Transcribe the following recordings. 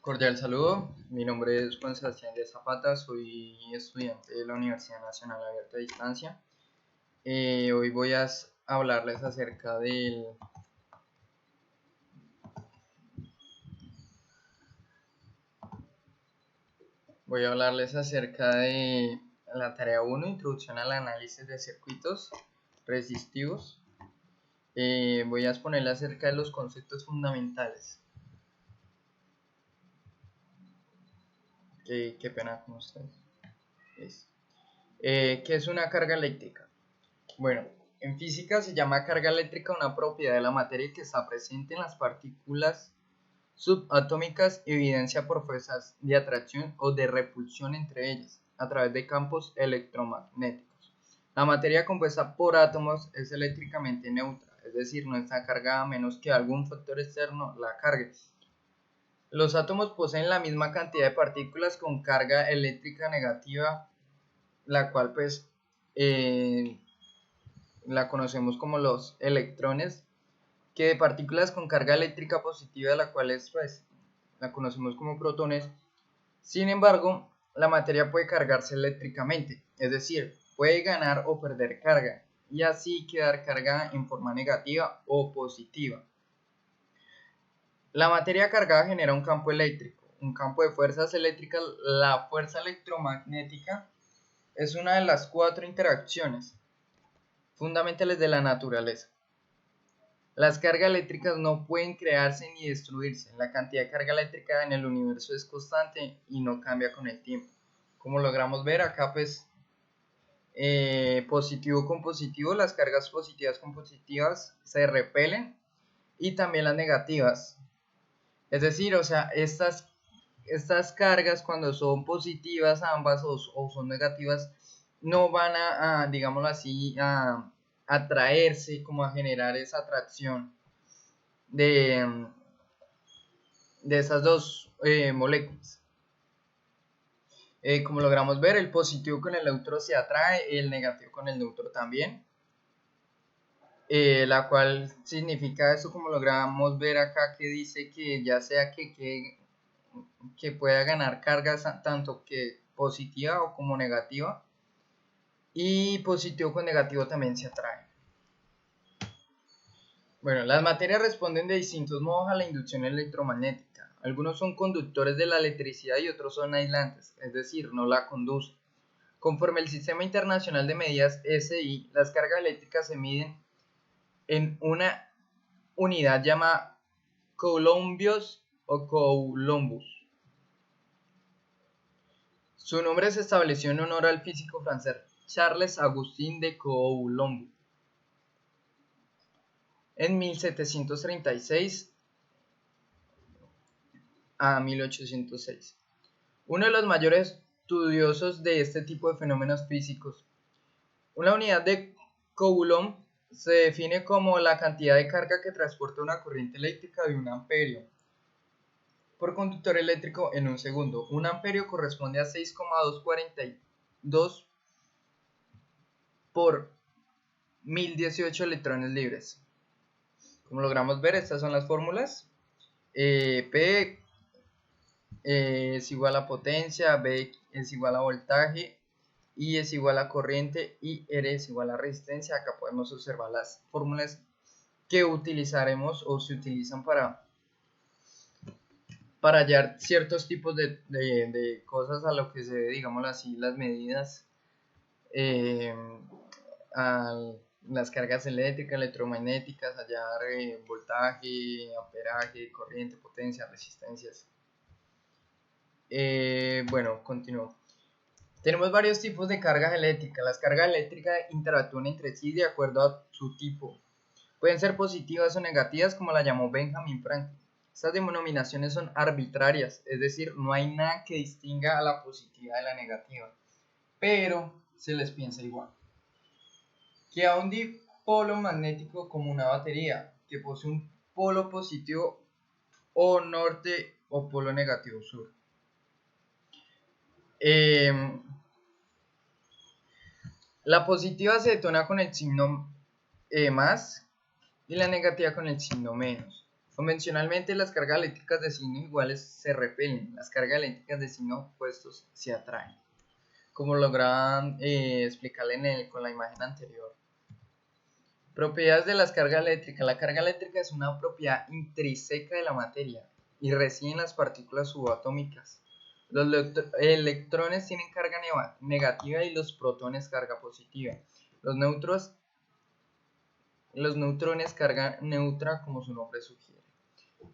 Cordial saludo, mi nombre es Juan Sebastián de Zapata, soy estudiante de la Universidad Nacional Abierta a Distancia. Hoy hablarles voy a hablarles acerca de la tarea 1, Introducción al análisis de circuitos resistivos. Voy a exponerle acerca de los conceptos fundamentales. Qué pena con ustedes. ¿Qué es una carga eléctrica? Bueno, en física se llama carga eléctrica una propiedad de la materia que está presente en las partículas subatómicas y evidencia por fuerzas de atracción o de repulsión entre ellas, a través de campos electromagnéticos. La materia compuesta por átomos es eléctricamente neutra, es decir, no está cargada a menos que algún factor externo la cargue. Los átomos poseen la misma cantidad de partículas con carga eléctrica negativa, la cual la conocemos como los electrones, que de partículas con carga eléctrica positiva, la cual la conocemos como protones. Sin embargo, la materia puede cargarse eléctricamente, es decir, puede ganar o perder carga, y así quedar cargada en forma negativa o positiva. La materia cargada genera un campo eléctrico, un campo de fuerzas eléctricas. La fuerza electromagnética es una de las 4 interacciones fundamentales de la naturaleza. Las cargas eléctricas no pueden crearse ni destruirse. La cantidad de carga eléctrica en el universo es constante y no cambia con el tiempo. Como logramos ver acá, positivo con positivo, las cargas positivas con positivas se repelen, y también las negativas. Es decir, o sea, estas cargas, cuando son positivas ambas o son negativas, no van digámoslo así, a atraerse, como a generar esa atracción de esas dos moléculas. Como logramos ver, el positivo con el neutro se atrae, el negativo con el neutro también. La cual significa eso, como logramos ver acá, que dice que ya sea que pueda ganar cargas tanto que positiva o como negativa, y positivo con negativo también se atrae. Bueno, las materias responden de distintos modos a la inducción electromagnética. Algunos son conductores de la electricidad y otros son aislantes, es decir, no la conducen. Conforme el Sistema Internacional de Medidas SI, las cargas eléctricas se miden en una unidad llamada coulombos o coulombus. Su nombre se estableció en honor al físico francés Charles Augustin de Coulomb en 1736 a 1806. Uno de los mayores estudiosos de este tipo de fenómenos físicos. Una unidad de Coulomb se define como la cantidad de carga que transporta una corriente eléctrica de 1 amperio por conductor eléctrico en un segundo. 1 amperio corresponde a 6,242 por 1018 electrones libres. Como logramos ver, estas son las fórmulas. P es igual a potencia, B es igual a voltaje, I es igual a corriente y R es igual a resistencia. Acá podemos observar las fórmulas que utilizaremos o se utilizan para hallar ciertos tipos de cosas, a lo que se ve, digámoslo así, las medidas, las cargas eléctricas, electromagnéticas, hallar voltaje, amperaje, corriente, potencia, resistencias. Bueno, continúo. Tenemos varios tipos de cargas eléctricas. Las cargas eléctricas interactúan entre sí de acuerdo a su tipo. Pueden ser positivas o negativas, como la llamó Benjamin Franklin. Estas denominaciones son arbitrarias, es decir, no hay nada que distinga a la positiva de la negativa, pero se les piensa igual. Que a un dipolo magnético como una batería, que posee un polo positivo o norte o polo negativo sur. La positiva se detona con el signo más y la negativa con el signo menos. Convencionalmente las cargas eléctricas de signos iguales se repelen, las cargas eléctricas de signos opuestos se atraen, como lograban explicarle con la imagen anterior. Propiedades de las cargas eléctricas. La carga eléctrica es una propiedad intrínseca de la materia y reside en las partículas subatómicas. Los electrones tienen carga negativa y los protones carga positiva. Los neutrones carga neutra, como su nombre sugiere.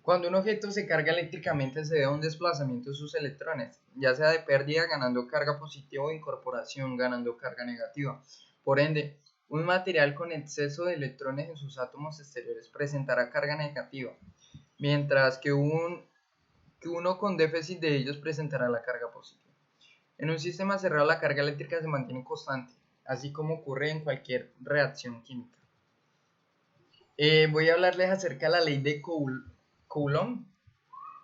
Cuando un objeto se carga eléctricamente se debe a un desplazamiento de sus electrones, ya sea de pérdida ganando carga positiva o incorporación ganando carga negativa. Por ende, un material con exceso de electrones en sus átomos exteriores presentará carga negativa, mientras que uno con déficit de ellos presentará la carga positiva. En un sistema cerrado la carga eléctrica se mantiene constante, así como ocurre en cualquier reacción química. Voy a hablarles acerca de la ley de Coulomb,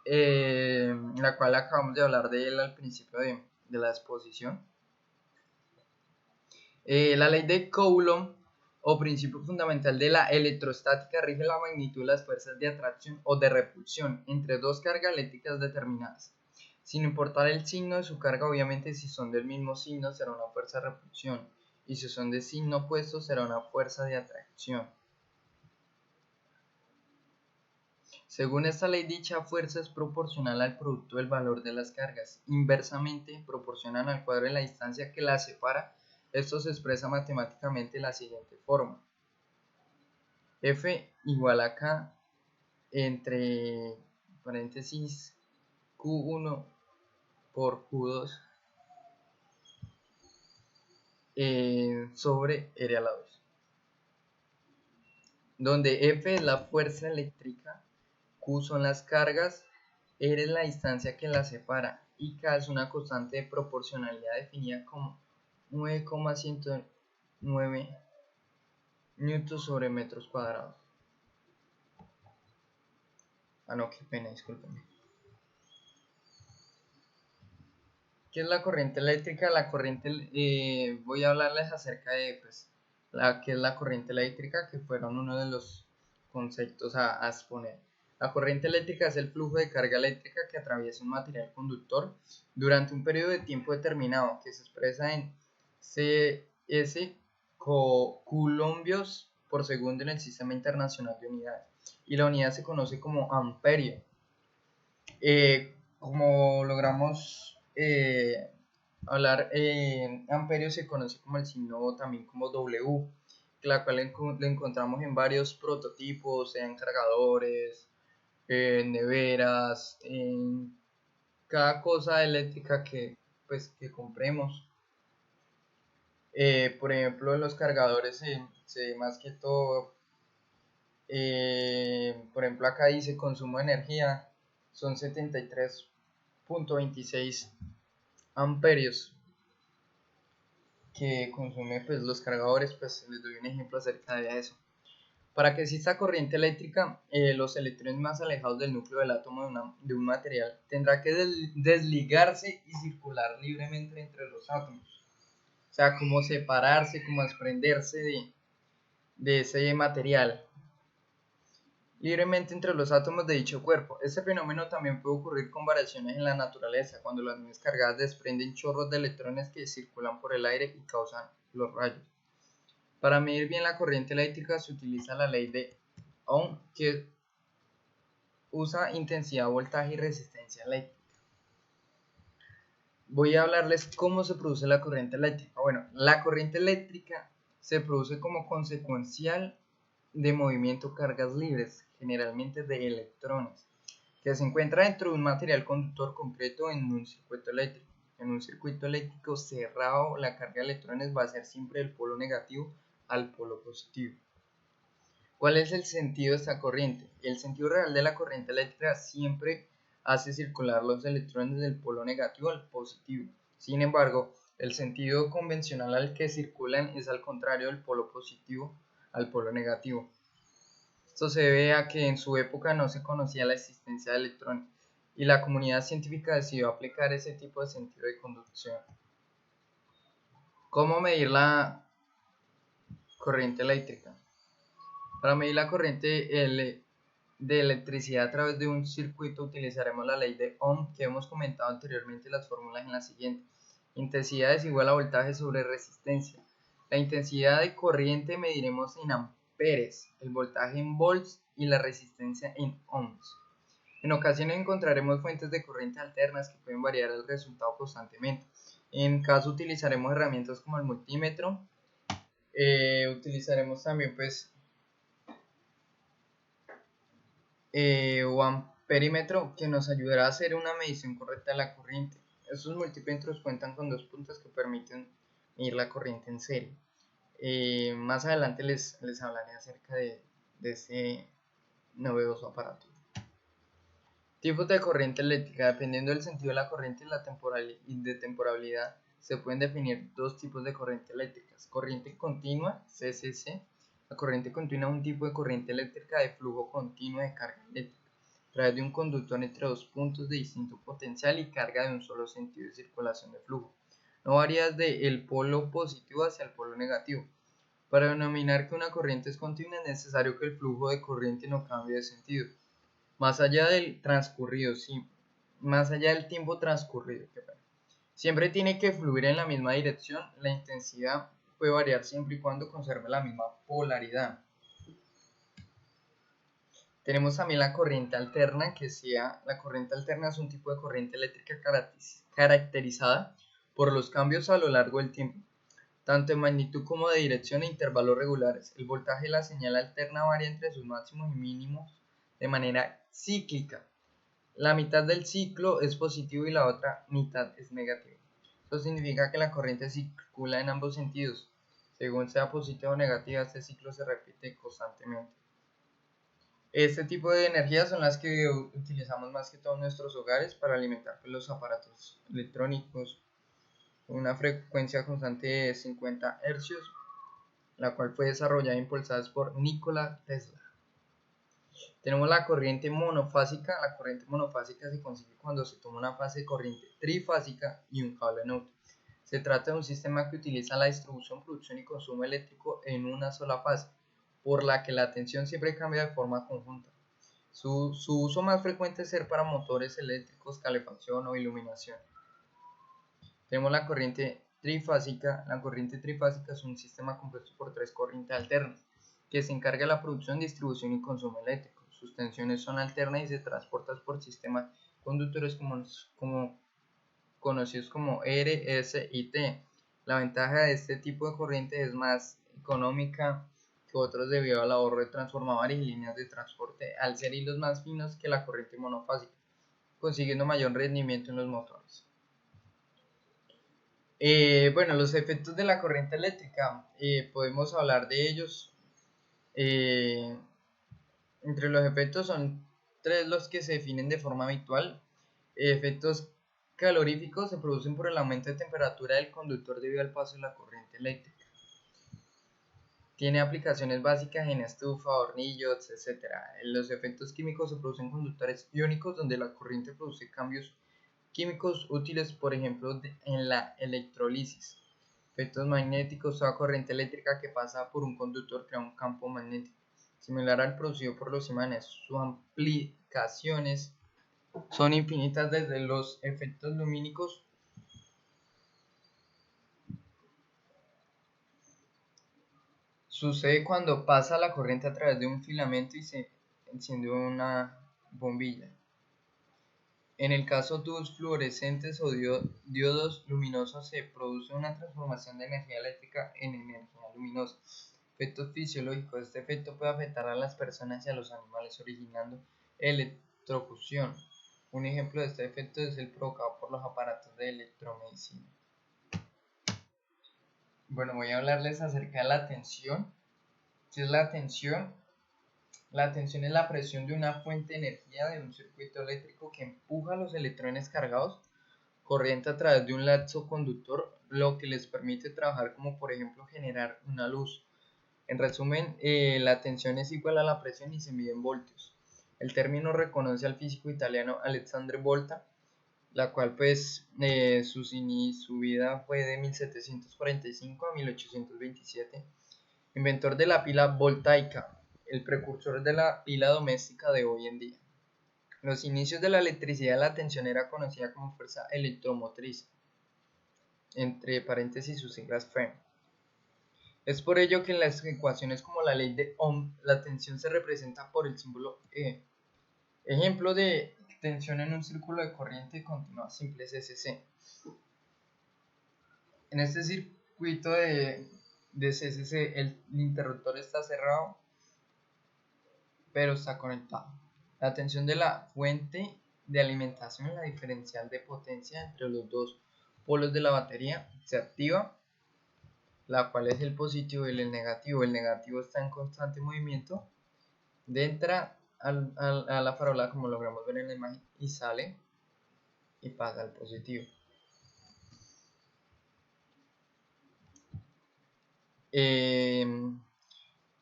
la cual acabamos de hablar de él al principio de la exposición. La ley de Coulomb, o principio fundamental de la electrostática, rige la magnitud de las fuerzas de atracción o de repulsión entre dos cargas eléctricas determinadas. Sin importar el signo de su carga, obviamente si son del mismo signo será una fuerza de repulsión, y si son de signo opuesto será una fuerza de atracción. Según esta ley, dicha fuerza es proporcional al producto del valor de las cargas, inversamente proporcional al cuadro de la distancia que las separa. Esto se expresa matemáticamente de la siguiente forma: F igual a K entre paréntesis Q1 por Q2 sobre R a la 2, donde F es la fuerza eléctrica, Q son las cargas, R es la distancia que las separa y K es una constante de proporcionalidad definida como 9,109 newtons sobre metros cuadrados. No, qué pena, discúlpenme. ¿Qué es la corriente eléctrica? La corriente, voy a hablarles acerca de qué es la corriente eléctrica, que fueron uno de los conceptos a exponer. La corriente eléctrica es el flujo de carga eléctrica que atraviesa un material conductor durante un periodo de tiempo determinado, que se expresa en CS coulombios por segundo en el Sistema Internacional de Unidades, y la unidad se conoce como amperio. Como logramos hablar, amperio se conoce como el signo también como W, la cual lo encontramos en varios prototipos, sean cargadores, neveras, en cada cosa eléctrica que compremos. Por ejemplo, los cargadores se más que todo, por ejemplo acá dice consumo de energía, son 73.26 amperios que consume los cargadores. Pues les doy un ejemplo acerca de eso. Para que exista corriente eléctrica, los electrones más alejados del núcleo del átomo de un material tendrá que desligarse y circular libremente entre los átomos. O sea, como separarse, como desprenderse de ese material libremente entre los átomos de dicho cuerpo. Este fenómeno también puede ocurrir con variaciones en la naturaleza, cuando las nubes cargadas desprenden chorros de electrones que circulan por el aire y causan los rayos. Para medir bien la corriente eléctrica se utiliza la ley de Ohm, que usa intensidad, voltaje y resistencia eléctrica. Voy a hablarles cómo se produce la corriente eléctrica. Bueno, la corriente eléctrica se produce como consecuencial de movimiento de cargas libres, generalmente de electrones, que se encuentra dentro de un material conductor concreto en un circuito eléctrico. En un circuito eléctrico cerrado, la carga de electrones va a ser siempre del polo negativo al polo positivo. ¿Cuál es el sentido de esta corriente? El sentido real de la corriente eléctrica siempre hace circular los electrones del polo negativo al positivo. Sin embargo, el sentido convencional al que circulan es al contrario del polo positivo al polo negativo. Esto se debe a que en su época no se conocía la existencia de electrones y la comunidad científica decidió aplicar ese tipo de sentido de conducción. ¿Cómo medir la corriente eléctrica? Para medir la corriente de electricidad a través de un circuito, utilizaremos la ley de Ohm que hemos comentado anteriormente. Las fórmulas en la siguiente: intensidad es igual a voltaje sobre resistencia. La intensidad de corriente mediremos en amperes, el voltaje en volts y la resistencia en ohms. En ocasiones encontraremos fuentes de corriente alternas que pueden variar el resultado constantemente. En caso utilizaremos herramientas como el multímetro. Utilizaremos también o amperímetro, que nos ayudará a hacer una medición correcta de la corriente. Estos multímetros cuentan con dos puntas que permiten medir la corriente en serie. Más adelante les hablaré acerca de ese novedoso aparato. Tipos de corriente eléctrica. Dependiendo del sentido de la corriente y de temporalidad, se pueden definir dos tipos de corriente eléctricas: corriente continua, CCC. La corriente continua es un tipo de corriente eléctrica de flujo continuo de carga eléctrica a través de un conductor entre dos puntos de distinto potencial y carga de un solo sentido de circulación de flujo. No varía del polo positivo hacia el polo negativo. Para denominar que una corriente es continua es necesario que el flujo de corriente no cambie de sentido más allá del tiempo transcurrido. Siempre tiene que fluir en la misma dirección. La intensidad puede variar siempre y cuando conserve la misma polaridad. Tenemos también la corriente alterna, la corriente alterna es un tipo de corriente eléctrica caracterizada por los cambios a lo largo del tiempo, tanto en magnitud como de dirección e intervalos regulares. El voltaje de la señal alterna varía entre sus máximos y mínimos de manera cíclica. La mitad del ciclo es positivo y la otra mitad es negativo. Esto significa que la corriente circula en ambos sentidos. Según sea positiva o negativa, este ciclo se repite constantemente. Este tipo de energías son las que utilizamos más que todo en nuestros hogares para alimentar los aparatos electrónicos con una frecuencia constante de 50 Hz, la cual fue desarrollada e impulsada por Nikola Tesla. Tenemos la corriente monofásica. La corriente monofásica se consigue cuando se toma una fase de corriente trifásica y un cable neutro. Se trata de un sistema que utiliza la distribución, producción y consumo eléctrico en una sola fase, por la que la tensión siempre cambia de forma conjunta. Su uso más frecuente es ser para motores eléctricos, calefacción o iluminación. Tenemos la corriente trifásica. La corriente trifásica es un sistema compuesto por tres corrientes alternas, que se encarga de la producción, distribución y consumo eléctrico. Sus tensiones son alternas y se transportan por sistemas conductores conocidos como R, S y T. La ventaja de este tipo de corriente es más económica que otros debido al ahorro de transformadores y líneas de transporte, al ser hilos más finos que la corriente monofásica, consiguiendo mayor rendimiento en los motores. Bueno, los efectos de la corriente eléctrica, podemos hablar de ellos. Entre los efectos son tres los que se definen de forma habitual. Efectos caloríficos se producen por el aumento de temperatura del conductor debido al paso de la corriente eléctrica. Tiene aplicaciones básicas en estufa, hornillos, etc. Los efectos químicos se producen en conductores iónicos, donde la corriente produce cambios químicos útiles, por ejemplo, en la electrolisis. Efectos magnéticos: toda corriente eléctrica que pasa por un conductor crea un campo magnético, similar al producido por los imanes. Sus aplicaciones son infinitas, desde los efectos lumínicos sucede cuando pasa la corriente a través de un filamento y se enciende una bombilla. En el caso de tubos fluorescentes o diodos luminosos, se produce una transformación de energía eléctrica en energía luminosa. Efectos fisiológicos: este efecto puede afectar a las personas y a los animales, originando electrocución. Un ejemplo de este efecto es el provocado por los aparatos de electromedicina. Bueno, voy a hablarles acerca de la tensión. ¿Qué es la tensión? La tensión es la presión de una fuente de energía de un circuito eléctrico que empuja los electrones cargados corriente a través de un lazo conductor, lo que les permite trabajar, como por ejemplo generar una luz. En resumen, la tensión es igual a la presión y se mide en voltios. El término reconoce al físico italiano Alessandro Volta, la cual su vida fue de 1745 a 1827, inventor de la pila voltaica. el precursor de la pila doméstica de hoy en día. En los inicios de la electricidad, la tensión era conocida como fuerza electromotriz, entre paréntesis sus siglas Fm. Es por ello que en las ecuaciones como la ley de Ohm, la tensión se representa por el símbolo E. Ejemplo de tensión en un círculo de corriente continua simple es SC. En este circuito de CCC el interruptor está cerrado, pero está conectado. La tensión de la fuente de alimentación, la diferencial de potencia entre los dos polos de la batería, se activa, la cual es el positivo y el negativo. El negativo está en constante movimiento, entra a la farola, como logramos ver en la imagen, y sale y pasa al positivo.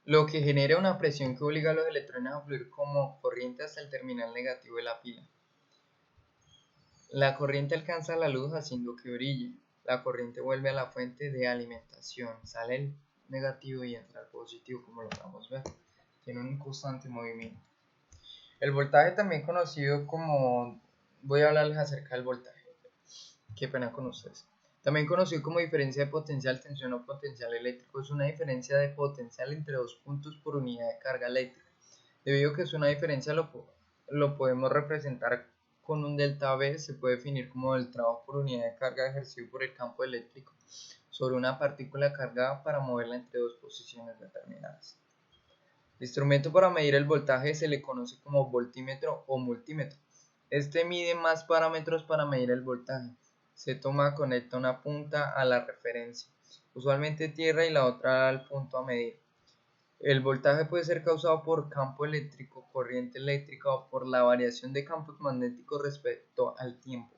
Lo que genera una presión que obliga a los electrones a fluir como corriente hasta el terminal negativo de la pila. La corriente alcanza la luz haciendo que brille. La corriente vuelve a la fuente de alimentación, sale el negativo y entra el positivo, como lo vamos a ver. Tiene un constante movimiento. El voltaje, también conocido como... Voy a hablarles acerca del voltaje. Qué pena con ustedes. También conocido como diferencia de potencial, tensión o potencial eléctrico. Es una diferencia de potencial entre dos puntos por unidad de carga eléctrica. Debido a que es una diferencia, lo podemos representar con un delta V. Se puede definir como el trabajo por unidad de carga ejercido por el campo eléctrico sobre una partícula cargada para moverla entre dos posiciones determinadas. El instrumento para medir el voltaje se le conoce como voltímetro o multímetro. Este mide más parámetros para medir el voltaje. Se conecta una punta a la referencia, usualmente tierra, y la otra al punto a medir. El voltaje puede ser causado por campo eléctrico, corriente eléctrica o por la variación de campos magnéticos respecto al tiempo.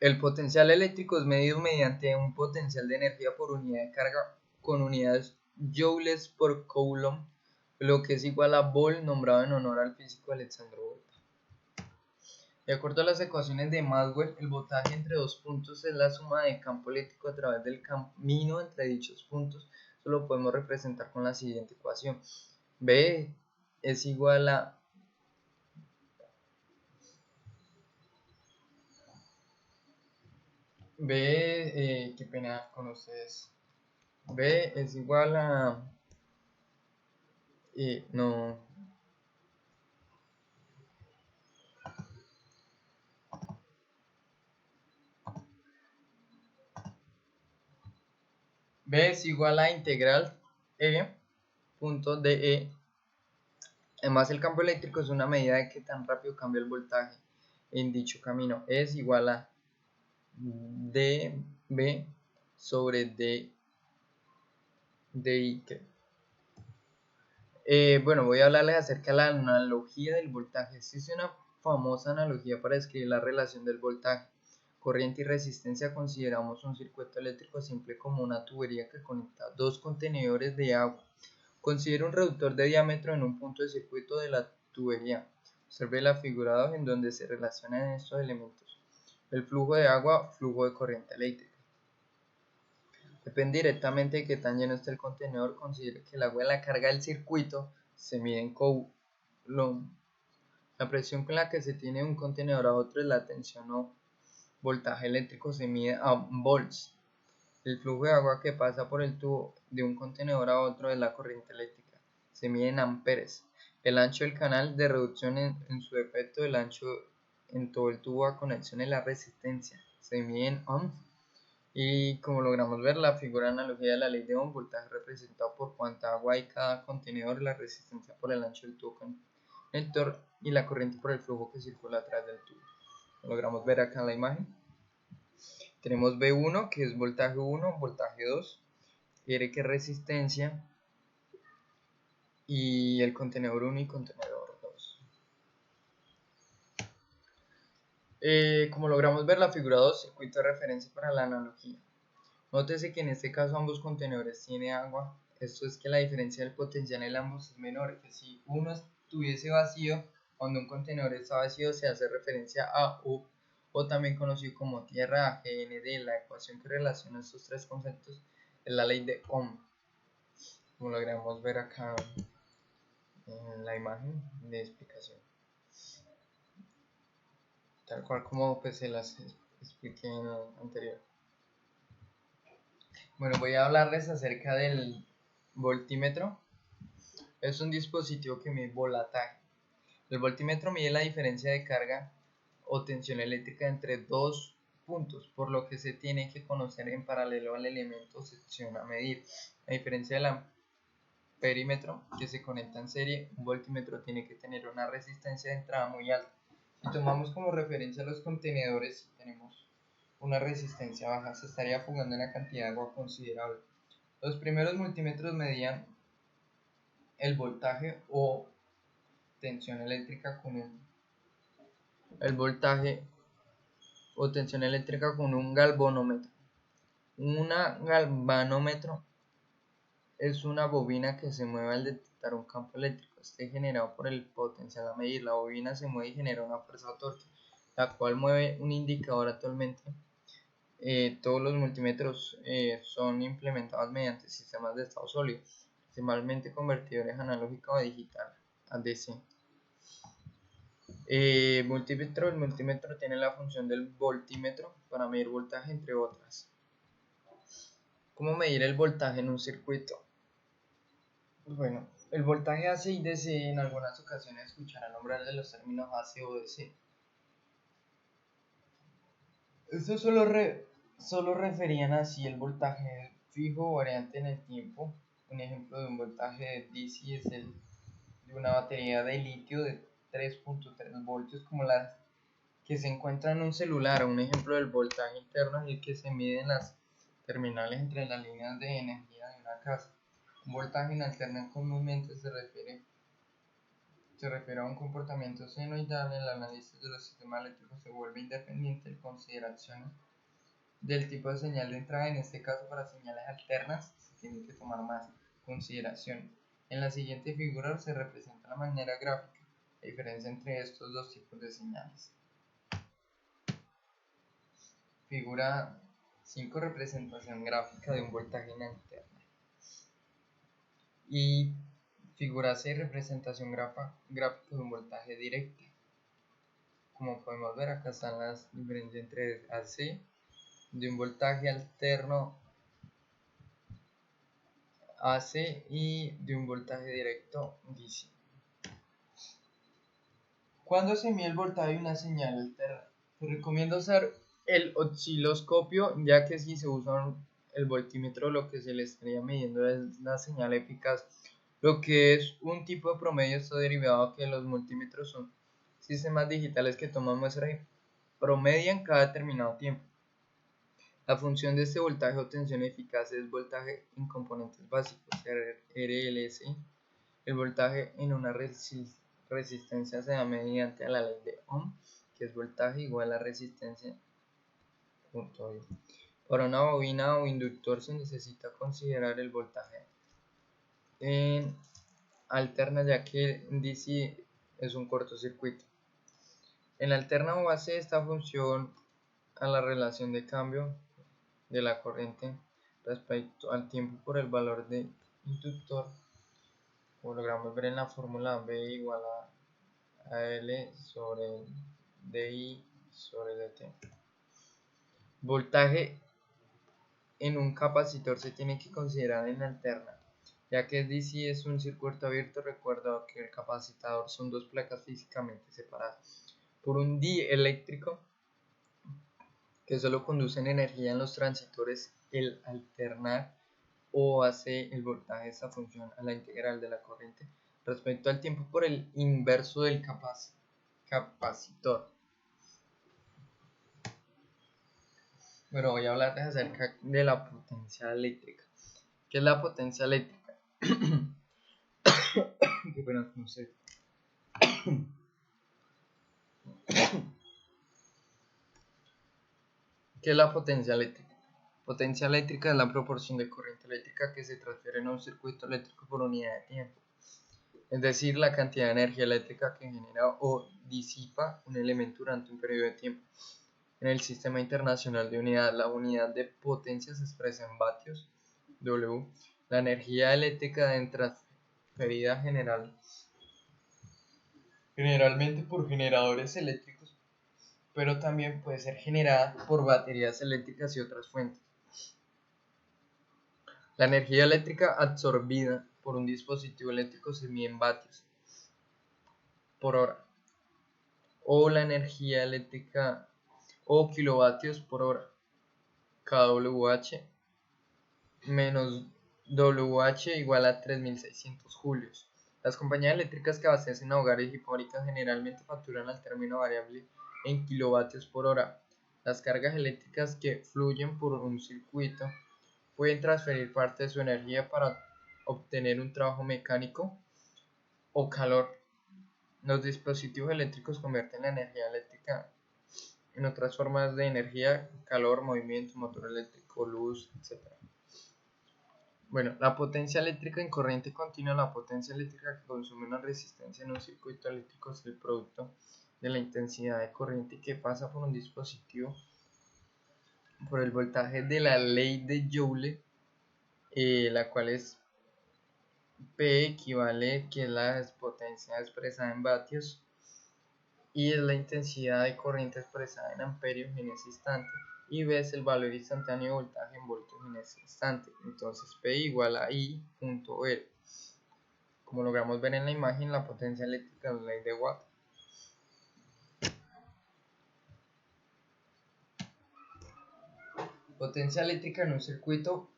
El potencial eléctrico es medido mediante un potencial de energía por unidad de carga con unidades joules por coulomb, lo que es igual a Volt, nombrado en honor al físico Alexander Volt. De acuerdo a las ecuaciones de Maxwell, el voltaje entre dos puntos es la suma de campo eléctrico a través del camino entre dichos puntos. Esto lo podemos representar con la siguiente ecuación. B es igual a qué pena con ustedes. B es igual a no. B es igual a integral E punto de E. Además, el campo eléctrico es una medida de qué tan rápido cambia el voltaje en dicho camino. E es igual a dB sobre dI. Bueno, voy a hablarles acerca de la analogía del voltaje. Existe una famosa analogía para describir la relación del voltaje, corriente y resistencia. Consideramos un circuito eléctrico simple como una tubería que conecta dos contenedores de agua. Considera un reductor de diámetro en un punto de circuito de la tubería. Observe la figura 2 en donde se relacionan estos elementos. El flujo de agua, flujo de corriente eléctrica. Depende directamente de qué tan lleno esté el contenedor. Considere que el agua de la carga del circuito se mide en coulomb. La presión con la que se tiene de un contenedor a otro es la tensión o voltaje eléctrico, se mide a volts. El flujo de agua que pasa por el tubo de un contenedor a otro es la corriente eléctrica, se mide en amperes. El ancho del canal de reducción, en su defecto el ancho en todo el tubo a conexión, es la resistencia, se mide en ohms. Y como logramos ver, la figura analogía de la ley de Ohm, voltaje representado por cuánta agua hay cada contenedor, la resistencia por el ancho del tubo conector y la corriente por el flujo que circula a través del tubo. Lo logramos ver acá en la imagen. Tenemos V1, que es voltaje 1, voltaje 2, R, que es resistencia, y el contenedor 1 y contenedor 2. Como logramos ver, la figura 2, circuito de referencia para la analogía. Nótese que en este caso ambos contenedores tienen agua. Esto es que la diferencia del potencial en ambos es menor, que si uno estuviese vacío, cuando un contenedor está vacío se hace referencia a U, o también conocido como tierra, GND. La ecuación que relaciona estos tres conceptos es la ley de Ohm. como logramos ver acá en la imagen de explicación, tal cual como pues se las expliqué en el anterior. Bueno, voy a hablarles acerca del voltímetro. Es un dispositivo que mide voltaje. El voltímetro mide la diferencia de carga o tensión eléctrica entre dos puntos, por lo que se tiene que conocer en paralelo al elemento o sección a medir. A diferencia del amperímetro que se conecta en serie, un voltímetro tiene que tener una resistencia de entrada muy alta. Si tomamos como referencia los contenedores, tenemos una resistencia baja, se estaría fugando una cantidad de agua considerable. Los primeros multímetros medían el voltaje o tensión eléctrica con un galvanómetro. Un galvanómetro es una bobina que se mueve al detectar un campo eléctrico, generado por el potencial a medir. La bobina se mueve y genera una fuerza o torque, la cual mueve un indicador. Actualmente todos los multímetros son implementados mediante sistemas de estado sólido, principalmente convertidores analógica o digital a DC. El multímetro tiene la función del voltímetro para medir voltaje, entre otras. ¿Cómo medir el voltaje en un circuito? Bueno, el voltaje AC y DC, en algunas ocasiones escucharán nombrar de los términos AC o DC. Estos solo referían así el voltaje fijo o variante en el tiempo. Un ejemplo de un voltaje de DC es el de una batería de litio de 3.3 voltios, como las que se encuentra en un celular. Un ejemplo del voltaje interno es el que se mide en las terminales entre las líneas de energía de una casa. Un voltaje inalterno comúnmente se refiere a un comportamiento senoidal. El análisis de los sistemas eléctricos se vuelve independiente de consideraciones del tipo de señal de entrada. En este caso, para señales alternas se tiene que tomar más consideración. En la siguiente figura se representa de manera gráfica la diferencia entre estos dos tipos de señales. Figura 5, representación gráfica de un voltaje inalterno. Y figura 6, representación gráfica de un voltaje directo. Como podemos ver, acá están las diferencias entre AC, de un voltaje alterno AC, y de un voltaje directo DC. ¿Cuándo se mide el voltaje de una señal alterna? Te recomiendo usar el osciloscopio, ya que si se usa el voltímetro, lo que se le estaría midiendo es la señal eficaz. Lo que es un tipo de promedio está derivado que los multímetros son sistemas digitales que toman muestras y promedian cada determinado tiempo. La función de este voltaje o tensión eficaz es voltaje en componentes básicos, RLC. El voltaje en una resistencia se da mediante la ley de Ohm, que es voltaje igual a resistencia punto I. Para una bobina o inductor se necesita considerar el voltaje en alterna, ya que en DC es un cortocircuito. En alterna o AC, esta función a la relación de cambio de la corriente respecto al tiempo por el valor de inductor, como logramos ver en la fórmula, B igual a L sobre DI sobre dt. Voltaje en un capacitor se tiene que considerar en alterna, ya que DC es un circuito abierto. Recuerda que el capacitor son dos placas físicamente separadas por un dieléctrico que solo conducen energía en los transistores. El alternar o hace el voltaje esta función a la integral de la corriente respecto al tiempo por el inverso del capacitor. Bueno, voy a hablarles acerca de la potencia eléctrica. ¿Qué es la potencia eléctrica? Qué pena con usted. ¿Qué es la potencia eléctrica? Potencia eléctrica es la proporción de corriente eléctrica que se transfiere en un circuito eléctrico por unidad de tiempo, es decir, la cantidad de energía eléctrica que genera o disipa un elemento durante un periodo de tiempo. En el Sistema Internacional de Unidad, la unidad de potencia se expresa en vatios W La energía eléctrica es transferida generalmente por generadores eléctricos, pero también puede ser generada por baterías eléctricas y otras fuentes. La energía eléctrica absorbida por un dispositivo eléctrico se mide en vatios por hora, o la energía eléctrica o kilovatios por hora, kWh menos WH igual a 3600 julios. Las compañías eléctricas que abastecen a hogares y fábricas generalmente facturan al término variable en kilovatios por hora. Las cargas eléctricas que fluyen por un circuito pueden transferir parte de su energía para obtener un trabajo mecánico o calor. Los dispositivos eléctricos convierten la energía eléctrica en otras formas de energía: calor, movimiento, motor eléctrico, luz, etc. Bueno, la potencia eléctrica en corriente continua. La potencia eléctrica que consume una resistencia en un circuito eléctrico es el producto de la intensidad de corriente que pasa por un dispositivo por el voltaje de la ley de Joule, la cual es P equivale, que es la potencia expresada en vatios, y es la intensidad de corriente expresada en amperios en ese instante, y B es el valor instantáneo de voltaje en voltios en ese instante. Entonces P igual a I.R. Como logramos ver en la imagen, la potencia eléctrica es la ley de Watt. Potencia eléctrica en un circuito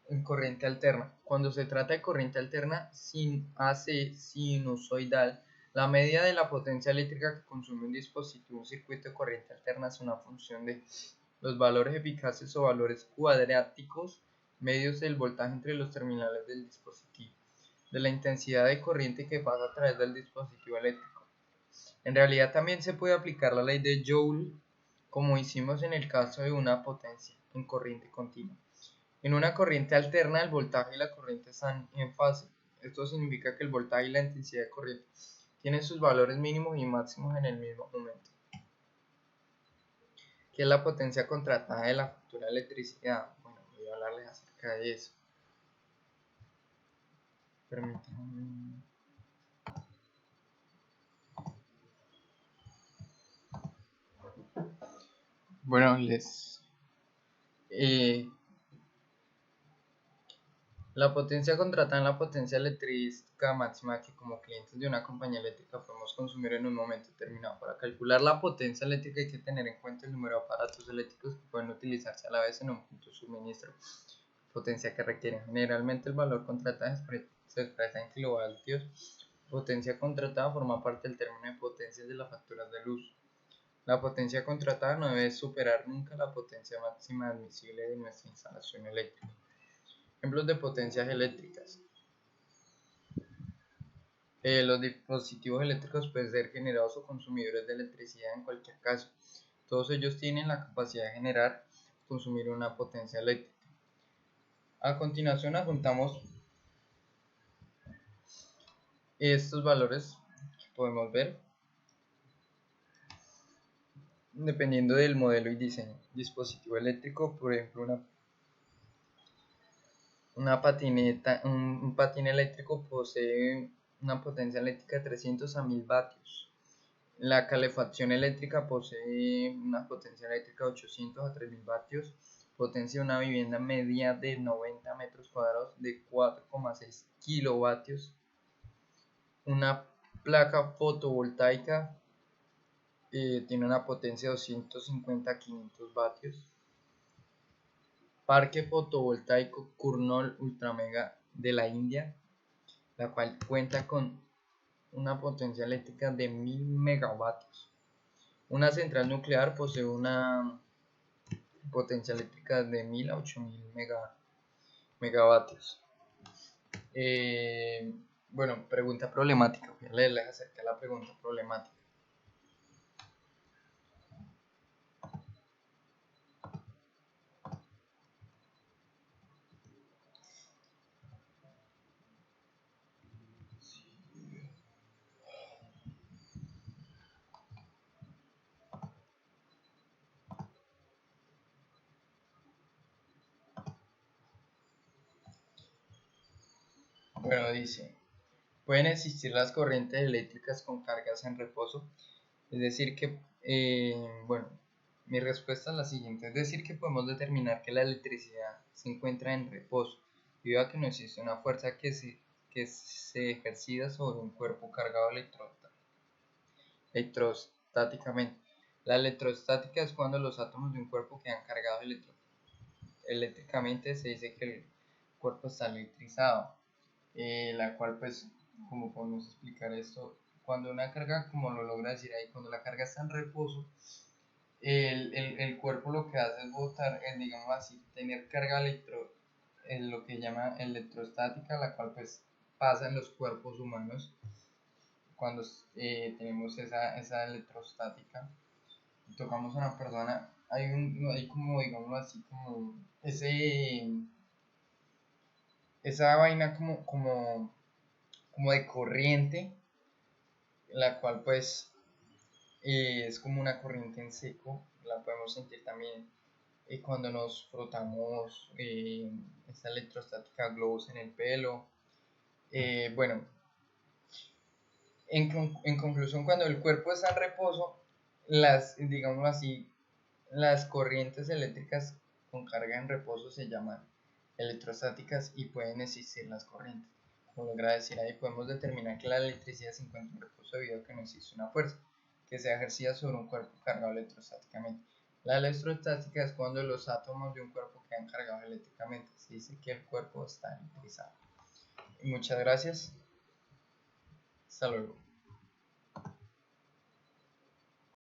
en corriente alterna. Cuando se trata de corriente alterna sin AC sinusoidal, la medida de la potencia eléctrica que consume un dispositivo en un circuito de corriente alterna es una función de los valores eficaces o valores cuadráticos medios del voltaje entre los terminales del dispositivo, de la intensidad de corriente que pasa a través del dispositivo eléctrico. En realidad también se puede aplicar la ley de Joule, como hicimos en el caso de una potencia en corriente continua. En una corriente alterna, el voltaje y la corriente están en fase. Esto significa que el voltaje y la intensidad de corriente tienen sus valores mínimos y máximos en el mismo momento. ¿Qué es la potencia contratada de la factura de electricidad? Bueno, voy a hablarles acerca de eso. Permítanme. Bueno, la potencia contratada es la potencia eléctrica máxima que como clientes de una compañía eléctrica podemos consumir en un momento determinado. Para calcular la potencia eléctrica hay que tener en cuenta el número de aparatos eléctricos que pueden utilizarse a la vez en un punto de suministro, potencia que requieren. Generalmente el valor contratado se expresa en kilovatios. Potencia contratada forma parte del término de potencias de las facturas de luz. La potencia contratada no debe superar nunca la potencia máxima admisible de nuestra instalación eléctrica. Ejemplos de potencias eléctricas. Los dispositivos eléctricos pueden ser generados o consumidores de electricidad en cualquier caso. Todos ellos tienen la capacidad de generar o consumir una potencia eléctrica. A continuación adjuntamos estos valores que podemos ver dependiendo del modelo y diseño. Dispositivo eléctrico, por ejemplo, un patín eléctrico posee una potencia eléctrica de 300 a 1000 vatios. La calefacción eléctrica posee una potencia eléctrica de 800 a 3000 vatios. Potencia de una vivienda media de 90 metros cuadrados de 4,6 kilovatios. Una placa fotovoltaica tiene una potencia de 250 a 500 vatios. Parque fotovoltaico Kurnol Ultramega de la India, la cual cuenta con una potencia eléctrica de 1000 megavatios. Una central nuclear posee una potencia eléctrica de 1000 a 8000 megavatios. Bueno, pregunta problemática. Voy a leerles acerca de la pregunta problemática. Bueno, dice, pueden existir las corrientes eléctricas con cargas en reposo. Es decir que, bueno, mi respuesta es la siguiente. Es decir que podemos determinar que la electricidad se encuentra en reposo, debido a que no existe una fuerza que se ejercida sobre un cuerpo cargado electrostáticamente. La electrostática es cuando los átomos de un cuerpo quedan cargados eléctricamente. Se dice que el cuerpo está electrizado, la cual pues, como podemos explicar esto, cuando una carga, como lo logra decir ahí, cuando la carga está en reposo, el cuerpo lo que hace es botar, digamos así, tener carga lo que llama electrostática, la cual pues pasa en los cuerpos humanos cuando tenemos esa electrostática y tocamos a una persona. Hay como, digámoslo así, como esa vaina como de corriente, la cual pues es como una corriente en seco, la podemos sentir también cuando nos frotamos esta electrostática globos en el pelo. Bueno, en conclusión, cuando el cuerpo está en reposo, digamos así, las corrientes eléctricas con carga en reposo se llaman electrostáticas y pueden existir las corrientes. Como logra decir ahí, podemos determinar que la electricidad se encuentra en reposo debido a que no existe una fuerza que sea ejercida sobre un cuerpo cargado electrostáticamente. La electrostática es cuando los átomos de un cuerpo quedan cargados eléctricamente. Se dice que el cuerpo está electrizado. Muchas gracias. Hasta luego.